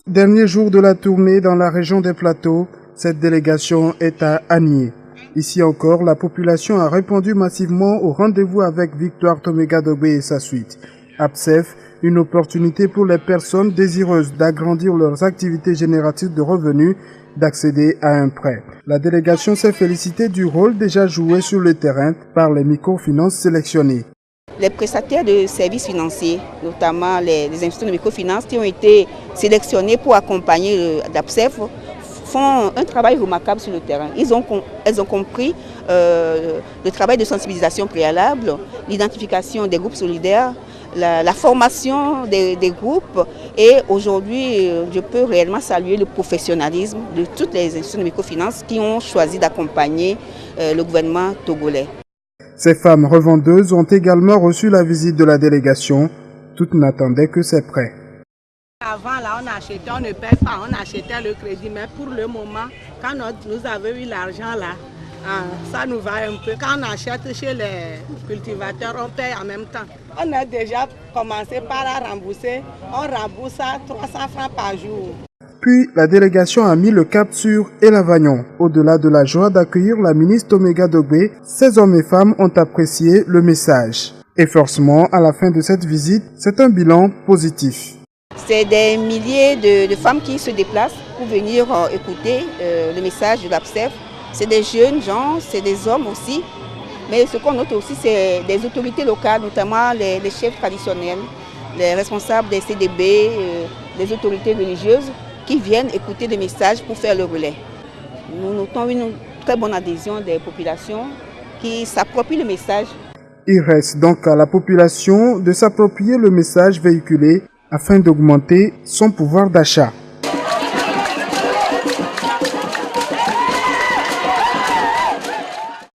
Dernier jour de la tournée dans la région des Plateaux, cette délégation est à Anié. Ici encore, la population a répondu massivement au rendez-vous avec Victoire Toméga-Dogbe et sa suite. APSEF, une opportunité pour les personnes désireuses d'agrandir leurs activités génératrices de revenus, d'accéder à un prêt. La délégation s'est félicitée du rôle déjà joué sur le terrain par les microfinances sélectionnées. Les prestataires de services financiers, notamment les institutions de microfinance qui ont été sélectionnés pour accompagner l'APSEF, font un travail remarquable sur le terrain. Elles ont compris le travail de sensibilisation préalable, l'identification des groupes solidaires, la formation des groupes, et aujourd'hui je peux réellement saluer le professionnalisme de toutes les institutions de microfinance qui ont choisi d'accompagner le gouvernement togolais. Ces femmes revendeuses ont également reçu la visite de la délégation. Toutes n'attendaient que ces prêts. Avant, là, on achetait, on ne paie pas, on achetait le crédit. Mais pour le moment, quand nous avons eu l'argent là, ça nous va un peu. Quand on achète chez les cultivateurs, on paye en même temps. On a déjà commencé par la rembourser. On rembourse à 300 francs par jour. Puis, la délégation a mis le cap sur Elavagnon. Au-delà de la joie d'accueillir la ministre Toméga-Dogbe, ces hommes et femmes ont apprécié le message. Et forcément, à la fin de cette visite, c'est un bilan positif. C'est des milliers de femmes qui se déplacent pour venir écouter le message de l'APSEF. C'est des jeunes gens, c'est des hommes aussi. Mais ce qu'on note aussi, c'est des autorités locales, notamment les chefs traditionnels, les responsables des CDB, les autorités religieuses, qui viennent écouter des messages pour faire le relais. Nous notons une très bonne adhésion des populations qui s'approprient le message. Il reste donc à la population de s'approprier le message véhiculé afin d'augmenter son pouvoir d'achat.